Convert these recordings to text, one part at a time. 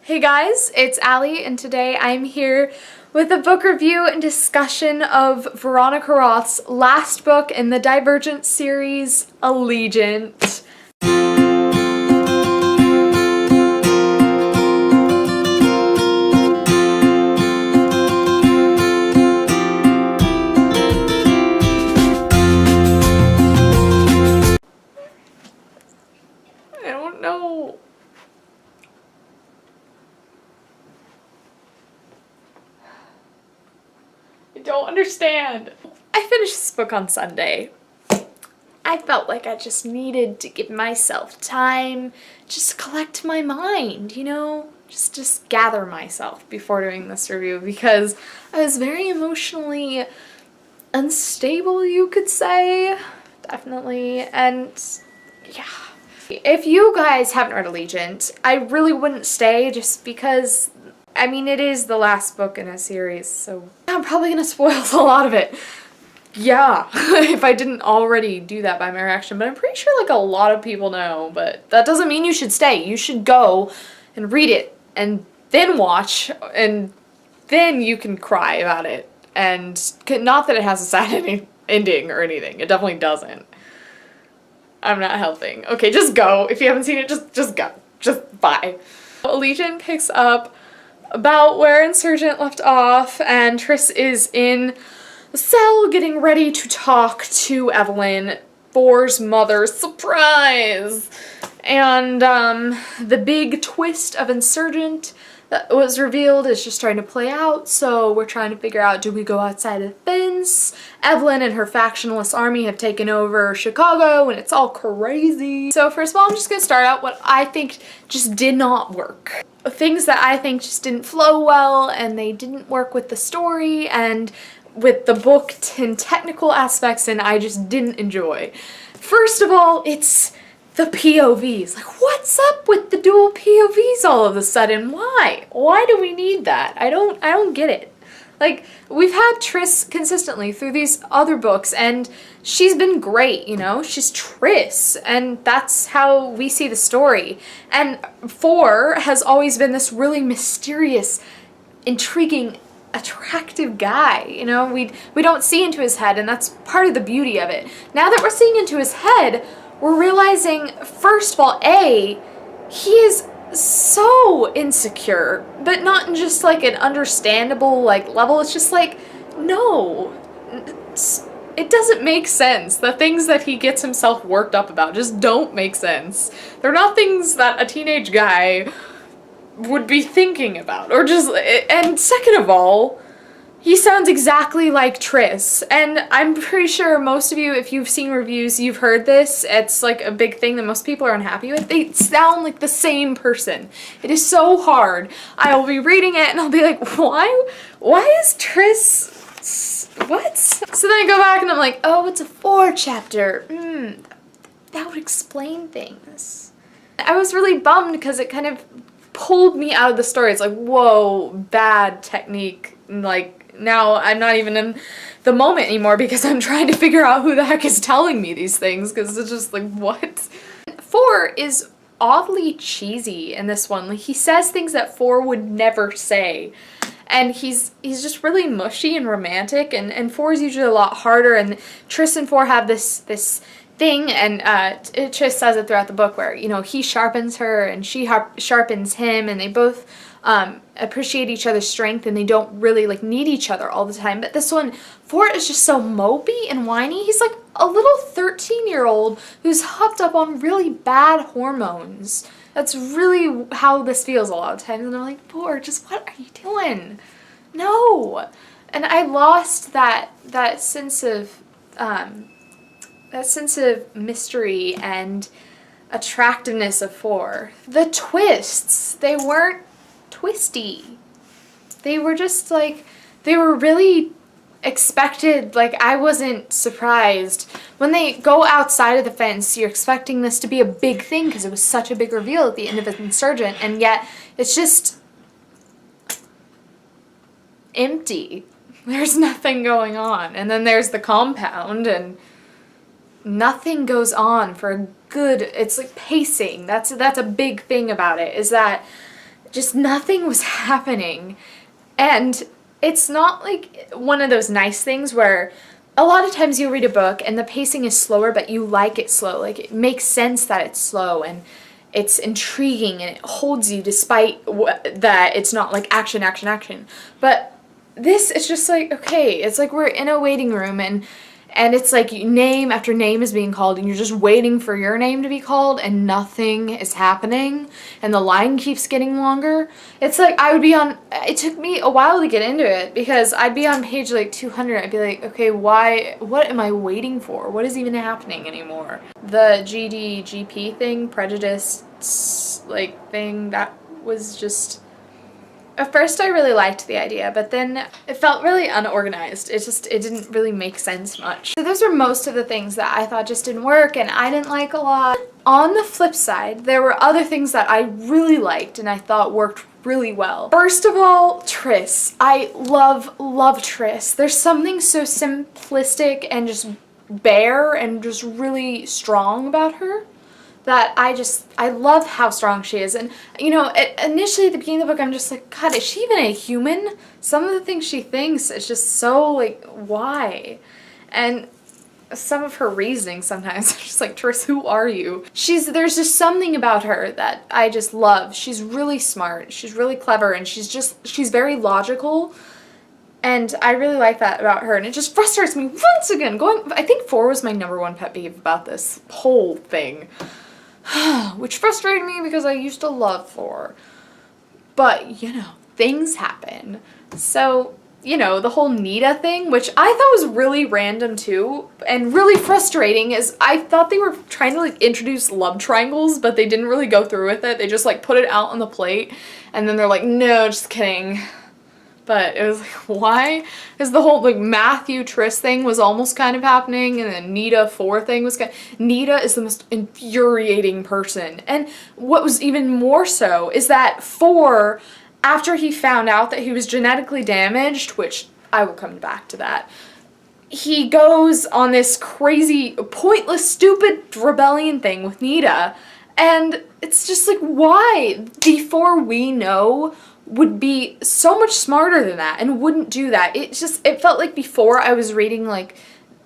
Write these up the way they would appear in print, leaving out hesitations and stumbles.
Hey guys, it's Allie, and today I'm here with a book review and discussion of Veronica Roth's last book in the Divergent series, Allegiant. I don't know. I don't understand. I finished this book on Sunday. I felt like I just needed to give myself time, just collect my mind, just gather myself before doing this review because I was very emotionally unstable, you could say, definitely, and yeah. If you guys haven't read Allegiant, I really wouldn't stay just because, I mean, it is the last book in a series, so I'm probably gonna spoil a lot of it. Yeah, if I didn't already do that by my reaction, but I'm pretty sure like a lot of people know, but that doesn't mean you should stay. You should go and read it and then watch, and then you can cry about it. And not that it has a sad ending or anything. It definitely doesn't. I'm not helping. Okay, just go. If you haven't seen it, just go. Just bye. Allegiant picks up about where Insurgent left off, and Triss is in the cell getting ready to talk to Evelyn, For's mother. Surprise! And the big twist of Insurgent that was revealed is just trying to play out, so we're trying to figure out, do we go outside of the fence? Evelyn and her factionless army have taken over Chicago, and it's all crazy. So first of all, I'm just going to start out what I think just did not work. Things that I think just didn't flow well, and they didn't work with the story, and with the book and technical aspects, and I just didn't enjoy. First of all, it's the POVs. Like, what's up with the dual POVs all of a sudden? Why? Why do we need that? I don't get it. Like, we've had Triss consistently through these other books, and she's been great, She's Triss, and that's how we see the story. And For has always been this really mysterious, intriguing, attractive guy, we don't see into his head, and that's part of the beauty of it. Now that we're seeing into his head, we're realizing, first of all, he is so insecure, but not in just like an understandable level. It's just like, no, it doesn't make sense. The things that he gets himself worked up about just don't make sense. They're not things that a teenage guy would be thinking about, or just, and second of all, he sounds exactly like Triss, and I'm pretty sure most of you, if you've seen reviews, you've heard this. It's like a big thing that most people are unhappy with. They sound like the same person. It is so hard. I will be reading it and I'll be like, why is Triss, what? So then I go back and I'm like, oh, it's a 4 chapter. That would explain things. I was really bummed because it kind of pulled me out of the story. It's like, whoa, bad technique. Like, now I'm not even in the moment anymore because I'm trying to figure out who the heck is telling me these things, because it's just like, what? For is oddly cheesy in this one. Like, he says things that For would never say. And he's just really mushy and romantic, and For is usually a lot harder, and Triss and For have this thing, and Triss says it throughout the book where, he sharpens her and she sharpens him, and they both appreciate each other's strength, and they don't really need each other all the time. But this one, For is just so mopey and whiny. He's like a little 13-year-old who's hopped up on really bad hormones. That's really how this feels a lot of times, and I'm like, For, just what are you doing? No. And I lost that sense of mystery and attractiveness of For. The twists, they weren't twisty. They were just they were really expected. I wasn't surprised. When they go outside of the fence, you're expecting this to be a big thing because it was such a big reveal at the end of Insurgent, and yet it's just empty. There's nothing going on. And then there's the compound, and nothing goes on for a good, it's like pacing. That's a big thing about it, is that just nothing was happening. And it's not like one of those nice things where a lot of times you read a book and the pacing is slower, but you like it slow. Like, it makes sense that it's slow and it's intriguing and it holds you despite that it's not like action, action, action. But this is just like, okay, it's like we're in a waiting room and it's like name after name is being called and you're just waiting for your name to be called and nothing is happening and the line keeps getting longer. It's like it took me a while to get into it because I'd be on page like 200. I'd be like, okay, what am I waiting for? What is even happening anymore? The GP thing, prejudice, like thing, that was just... At first I really liked the idea, but then it felt really unorganized. It didn't really make sense much. So those were most of the things that I thought just didn't work and I didn't like a lot. On the flip side, there were other things that I really liked and I thought worked really well. First of all, Tris. I love Tris. There's something so simplistic and just bare and just really strong about her that I love how strong she is. And, you know, initially at the beginning of the book, I'm just like, God, is she even a human? Some of the things she thinks is just so, like, why? And some of her reasoning sometimes, I'm just like, Tris, who are you? There's just something about her that I just love. She's really smart, she's really clever, and she's very logical. And I really like that about her, and it just frustrates me once again. I think 4 was my #1 pet peeve about this whole thing. Which frustrated me because I used to love 4. But, you know, things happen. So, you know, the whole Nita thing, which I thought was really random too, and really frustrating, is I thought they were trying to, like, introduce love triangles, but they didn't really go through with it. They just, like, put it out on the plate, and then they're like, no, just kidding. But it was like, why? Because the whole, like, Matthew Tris thing was almost kind of happening, and then Nita 4 thing was Nita is the most infuriating person. And what was even more so is that 4, after he found out that he was genetically damaged, which I will come back to that, he goes on this crazy, pointless, stupid rebellion thing with Nita. And it's just like, why? Before we know would be so much smarter than that and wouldn't do that. It felt like before I was reading like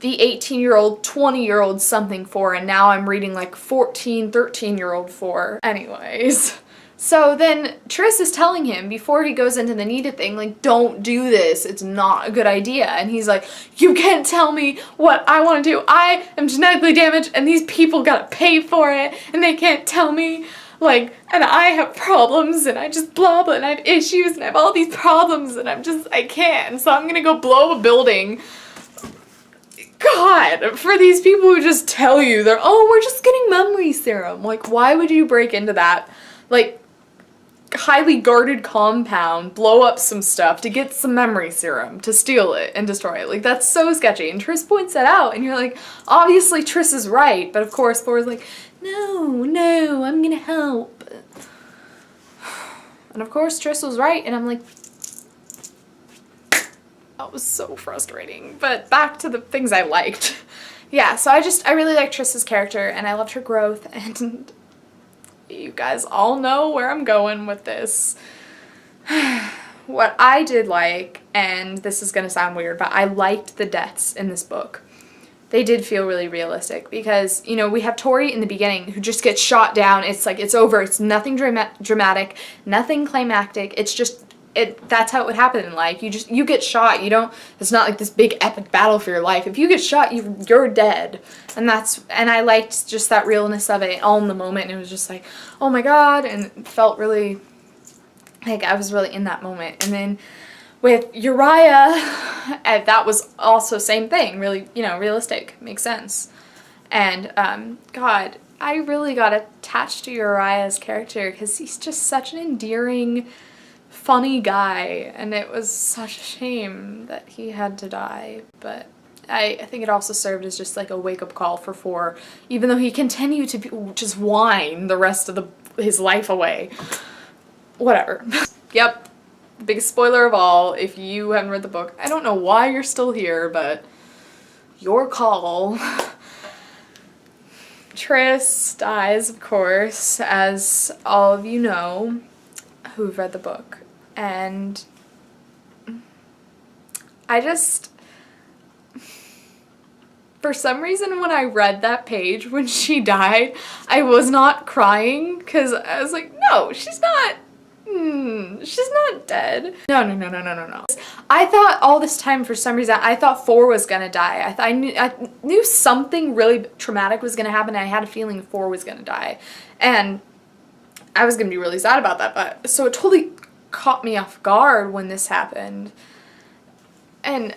the 18-year-old, 20-year-old something 4, and now I'm reading like 14, 13-year-old 4. Anyways. So then Tris is telling him before he goes into the Nita thing, like, don't do this, it's not a good idea. And he's like, you can't tell me what I want to do. I am genetically damaged and these people gotta pay for it and they can't tell me. Like, and I have problems, and I just blah blah, and I have issues, and I have all these problems, and I can't, so I'm gonna go blow up a building. God, for these people who just tell you we're just getting memory serum. Like, why would you break into that, like, highly guarded compound, blow up some stuff to get some memory serum, to steal it and destroy it? Like, that's so sketchy. And Tris points that out, and you're like, obviously Tris is right, but of course 4 is like, no, I'm gonna help. And of course Tris was right, and I'm like, that was so frustrating. But back to the things I liked. Yeah, so I really liked Tris's character, and I loved her growth, and you guys all know where I'm going with this. What I did like, and this is gonna sound weird, but I liked the deaths in this book. They did feel really realistic because, you know, we have Tori in the beginning who just gets shot down. It's like, it's over. It's nothing dramatic, nothing climactic. It's just, that's how it would happen in life. You get shot. It's not like this big epic battle for your life. If you get shot, you're dead. And I liked just that realness of it all in the moment. And it was just like, oh my God. And it felt really, like, I was really in that moment. And then with Uriah, that was also same thing, really, you know, realistic, makes sense. And, God, I really got attached to Uriah's character because he's just such an endearing, funny guy, and it was such a shame that he had to die, but I think it also served as just like a wake-up call for 4, even though he continued to just whine the rest of his life away. Whatever. Yep. Biggest spoiler of all, if you haven't read the book. I don't know why you're still here, but your call. Tris dies, of course, as all of you know. who've read the book, and I just, for some reason when I read that page when she died, I was not crying because I was like, no, she's not dead. No. I thought all this time, for some reason, I thought 4 was gonna die. I knew something really traumatic was gonna happen, and I had a feeling 4 was gonna die. And I was gonna be really sad about that, but so it totally caught me off guard when this happened. And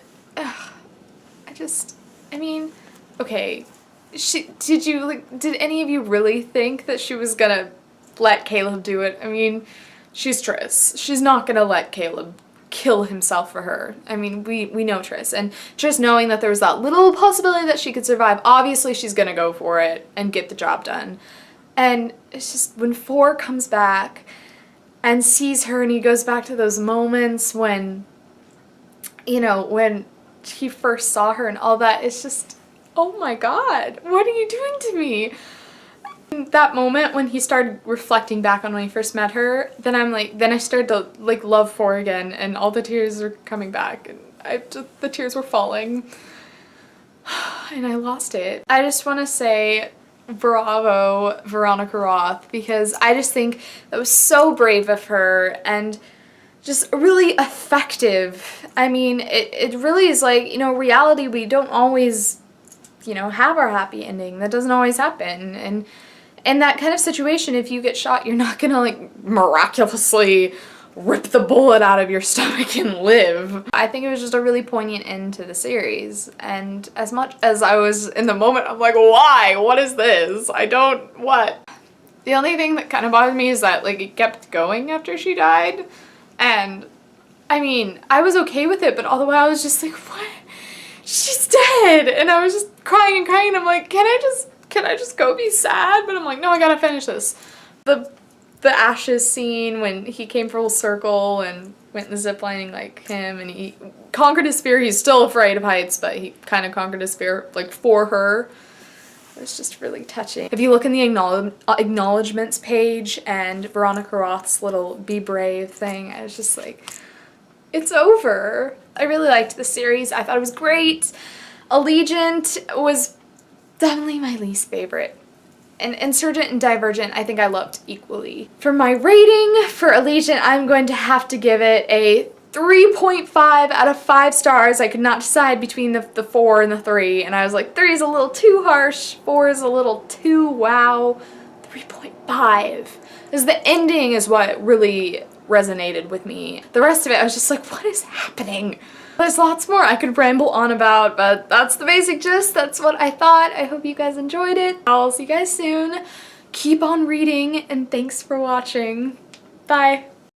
I mean, okay, did any of you really think that she was gonna let Caleb do it? I mean, she's Triss. She's not gonna let Caleb kill himself for her. I mean, we know Triss, and just knowing that there was that little possibility that she could survive, obviously she's gonna go for it and get the job done. And it's just, when 4 comes back and sees her, and he goes back to those moments when, you know, when he first saw her and all that, it's just, oh my god, what are you doing to me? That moment when he started reflecting back on when he first met her, then I started to like love 4 again, and all the tears are coming back, and the tears were falling, and I lost it. I just want to say bravo, Veronica Roth, because I just think that was so brave of her and just really effective. I mean, it really is like, you know, reality, we don't always, you know, have our happy ending. That doesn't always happen. And in that kind of situation, if you get shot, you're not gonna like miraculously rip the bullet out of your stomach and live. I think it was just a really poignant end to the series, and as much as I was in the moment, I'm like, why? What is this? What? The only thing that kind of bothered me is that like it kept going after she died, and I mean, I was okay with it, but all the way I was just like, what? She's dead! And I was just crying and crying, and I'm like, can I just go be sad? But I'm like, no, I gotta finish this. The ashes scene when he came full circle and went ziplining like him, and he conquered his fear. He's still afraid of heights, but he kind of conquered his fear like for her. It was just really touching. If you look in the acknowledgements page and Veronica Roth's little be brave thing, I was just like, it's over. I really liked the series. I thought it was great. Allegiant was definitely my least favorite. And Insurgent and Divergent, I think I loved equally. For my rating for Allegiant, I'm going to have to give it a 3.5 out of 5 stars. I could not decide between the 4 and the 3, and I was like, 3 is a little too harsh, 4 is a little too wow, 3.5. Because the ending is what really resonated with me. The rest of it, I was just like, what is happening? There's lots more I could ramble on about, but that's the basic gist. That's what I thought. I hope you guys enjoyed it. I'll see you guys soon. Keep on reading, and thanks for watching. Bye.